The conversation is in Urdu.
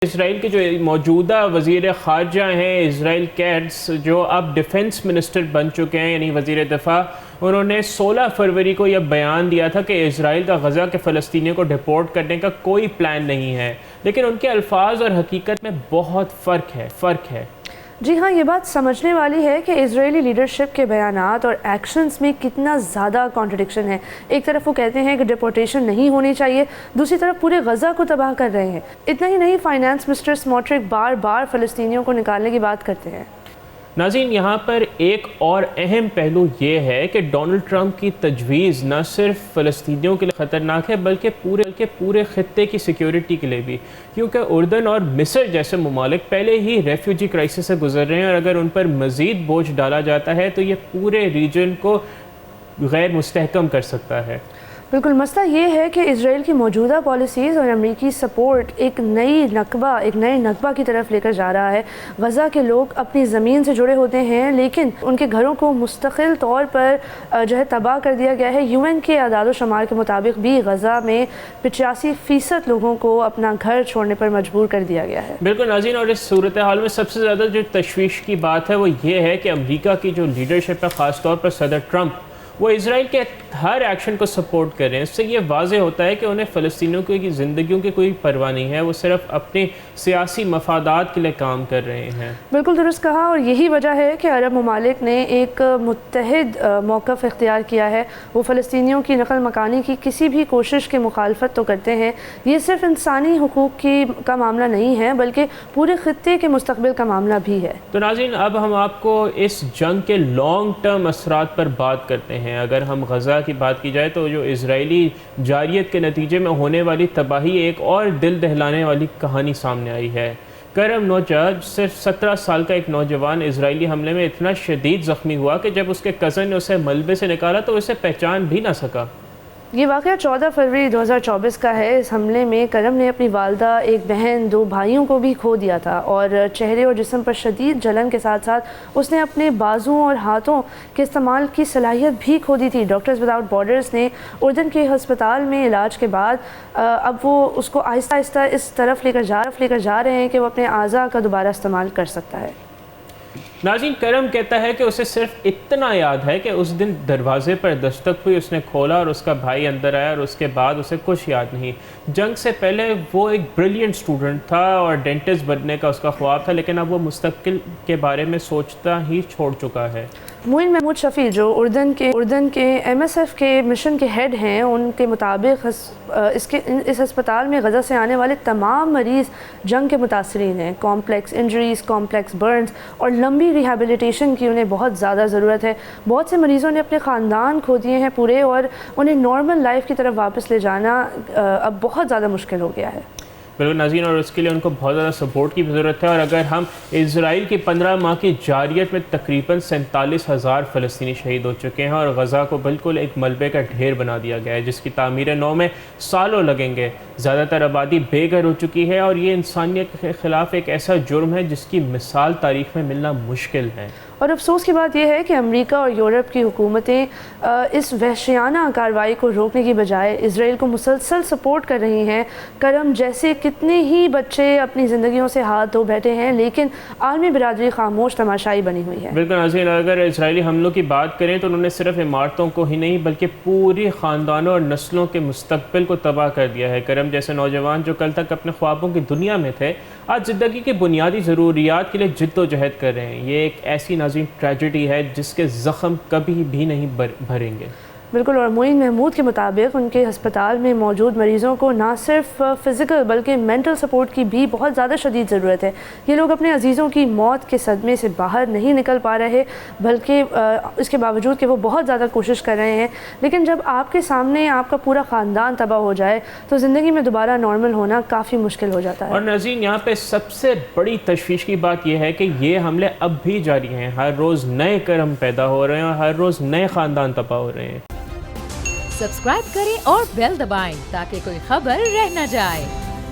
اسرائیل کے جو موجودہ وزیر خارجہ ہیں اسرائیل کیٹس، جو اب ڈیفنس منسٹر بن چکے ہیں یعنی وزیر دفاع، انہوں نے 16 فروری کو یہ بیان دیا تھا کہ اسرائیل کا غزہ کے فلسطینیوں کو ڈپورٹ کرنے کا کوئی پلان نہیں ہے، لیکن ان کے الفاظ اور حقیقت میں بہت فرق ہے۔ جی ہاں، یہ بات سمجھنے والی ہے کہ اسرائیلی لیڈرشپ کے بیانات اور ایکشنز میں کتنا زیادہ کانٹرڈکشن ہے۔ ایک طرف وہ کہتے ہیں کہ ڈپورٹیشن نہیں ہونی چاہیے، دوسری طرف پورے غزہ کو تباہ کر رہے ہیں۔ اتنا ہی نہیں، فائنانس منسٹر سموٹرک بار بار فلسطینیوں کو نکالنے کی بات کرتے ہیں۔ ناظرین، یہاں پر ایک اور اہم پہلو یہ ہے کہ ڈونلڈ ٹرمپ کی تجویز نہ صرف فلسطینیوں کے لیے خطرناک ہے بلکہ پورے خطے کی سیکیورٹی کے لیے بھی، کیونکہ اردن اور مصر جیسے ممالک پہلے ہی ریفیوجی کرائسس سے گزر رہے ہیں، اور اگر ان پر مزید بوجھ ڈالا جاتا ہے تو یہ پورے ریجن کو غیر مستحکم کر سکتا ہے۔ بالکل، مسئلہ یہ ہے کہ اسرائیل کی موجودہ پالیسیز اور امریکی سپورٹ ایک نئے نکبہ کی طرف لے کر جا رہا ہے۔ غزہ کے لوگ اپنی زمین سے جڑے ہوتے ہیں، لیکن ان کے گھروں کو مستقل طور پر تباہ کر دیا گیا ہے۔ UN کے اعداد و شمار کے مطابق بھی غزہ میں 85% لوگوں کو اپنا گھر چھوڑنے پر مجبور کر دیا گیا ہے۔ بالکل ناظرین، اور اس صورتحال میں سب سے زیادہ جو تشویش کی بات ہے وہ یہ ہے کہ امریکہ کی جو لیڈرشپ ہے، خاص طور پر صدر ٹرمپ، وہ اسرائیل کے ہر ایکشن کو سپورٹ کر رہے ہیں۔ اس سے یہ واضح ہوتا ہے کہ انہیں فلسطینیوں کی زندگیوں کی کوئی پرواہ نہیں ہے، وہ صرف اپنے سیاسی مفادات کے لیے کام کر رہے ہیں۔ بالکل درست کہا، اور یہی وجہ ہے کہ عرب ممالک نے ایک متحد موقف اختیار کیا ہے۔ وہ فلسطینیوں کی نقل مکانی کی کسی بھی کوشش کی مخالفت تو کرتے ہیں۔ یہ صرف انسانی حقوق کا معاملہ نہیں ہے بلکہ پورے خطے کے مستقبل کا معاملہ بھی ہے۔ تو ناظرین، اب ہم آپ کو اس جنگ کے لانگ ٹرم اثرات پر بات کرتے ہیں۔ اگر ہم غزہ کی بات کی جائے تو جو اسرائیلی جارحیت کے نتیجے میں ہونے والی تباہی ایک اور دل دہلانے والی کہانی سامنے آئی ہے۔ کرم نوجہ، صرف 17 سال کا ایک نوجوان، اسرائیلی حملے میں اتنا شدید زخمی ہوا کہ جب اس کے کزن نے اسے ملبے سے نکالا تو اسے پہچان بھی نہ سکا۔ یہ واقعہ 14 فروری 2024 کا ہے۔ اس حملے میں کرم نے اپنی والدہ، ایک بہن، 2 بھائیوں کو بھی کھو دیا تھا، اور چہرے اور جسم پر شدید جلن کے ساتھ ساتھ اس نے اپنے بازوؤں اور ہاتھوں کے استعمال کی صلاحیت بھی کھو دی تھی۔ ڈاکٹرز وداؤٹ بارڈرز نے اردن کے ہسپتال میں علاج کے بعد اب وہ اس کو آہستہ آہستہ اس طرف لے کر جا رہے ہیں کہ وہ اپنے اعضاء کا دوبارہ استعمال کر سکتا ہے۔ ناظرین، کرم کہتا ہے کہ اسے صرف اتنا یاد ہے کہ اس دن دروازے پر دستک ہوئی، اس نے کھولا اور اس کا بھائی اندر آیا، اور اس کے بعد اسے کچھ یاد نہیں۔ جنگ سے پہلے وہ ایک بریلینٹ سٹوڈنٹ تھا اور ڈینٹسٹ بننے کا اس کا خواب تھا، لیکن اب وہ مستقبل کے بارے میں سوچتا ہی چھوڑ چکا ہے۔ معین محمود شفیع، جو اردن کے MSF کے مشن کے ہیڈ ہیں، ان کے مطابق اس ہسپتال میں غزہ سے آنے والے تمام مریض جنگ کے متاثرین ہیں۔ کمپلیکس انجریز، کمپلیکس برنز اور لمبی ریہیبلیٹیشن کی انہیں بہت زیادہ ضرورت ہے۔ بہت سے مریضوں نے اپنے خاندان کھو دیے ہیں پورے، اور انہیں نارمل لائف کی طرف واپس لے جانا اب بہت زیادہ مشکل ہو گیا ہے۔ بالکل ناظرین، اور اس کے لیے ان کو بہت زیادہ سپورٹ کی ضرورت ہے۔ اور اگر ہم اسرائیل کی 15 ماہ کی جارحیت میں تقریباً 47,000 فلسطینی شہید ہو چکے ہیں، اور غزہ کو بالکل ایک ملبے کا ڈھیر بنا دیا گیا ہے جس کی تعمیر نو میں سالوں لگیں گے۔ زیادہ تر آبادی بے گھر ہو چکی ہے، اور یہ انسانیت کے خلاف ایک ایسا جرم ہے جس کی مثال تاریخ میں ملنا مشکل ہے۔ اور افسوس کی بات یہ ہے کہ امریکہ اور یورپ کی حکومتیں اس وحشیانہ کارروائی کو روکنے کی بجائے اسرائیل کو مسلسل سپورٹ کر رہی ہیں۔ کرم جیسے کتنے ہی بچے اپنی زندگیوں سے ہاتھ دھو بیٹھے ہیں، لیکن عالمی برادری خاموش تماشائی بنی ہوئی ہے۔ بالکل ناظرین، اگر اسرائیلی حملوں کی بات کریں تو انہوں نے صرف عمارتوں کو ہی نہیں بلکہ پوری خاندانوں اور نسلوں کے مستقبل کو تباہ کر دیا ہے۔ کرم جیسے نوجوان جو کل تک اپنے خوابوں کی دنیا میں تھے، آج زندگی کی بنیادی ضروریات کے لیے جد و جہد کر رہے ہیں۔ یہ ایک ایسی ناظرین ٹریجڈی ہے جس کے زخم کبھی بھی نہیں بھریں گے۔ بالکل، اور معین محمود کے مطابق ان کے ہسپتال میں موجود مریضوں کو نہ صرف فزیکل بلکہ مینٹل سپورٹ کی بھی بہت زیادہ شدید ضرورت ہے۔ یہ لوگ اپنے عزیزوں کی موت کے صدمے سے باہر نہیں نکل پا رہے، بلکہ اس کے باوجود کہ وہ بہت زیادہ کوشش کر رہے ہیں، لیکن جب آپ کے سامنے آپ کا پورا خاندان تباہ ہو جائے تو زندگی میں دوبارہ نارمل ہونا کافی مشکل ہو جاتا ہے۔ اور ناظرین، یہاں پہ سب سے بڑی تشویش کی بات یہ ہے کہ یہ حملے اب بھی جاری ہیں۔ ہر روز نئے کرم پیدا ہو رہے ہیں اور ہر روز نئے خاندان تباہ ہو رہے ہیں۔ سبسکرائب کریں اور بیل دبائیں تاکہ کوئی خبر رہ نہ جائے۔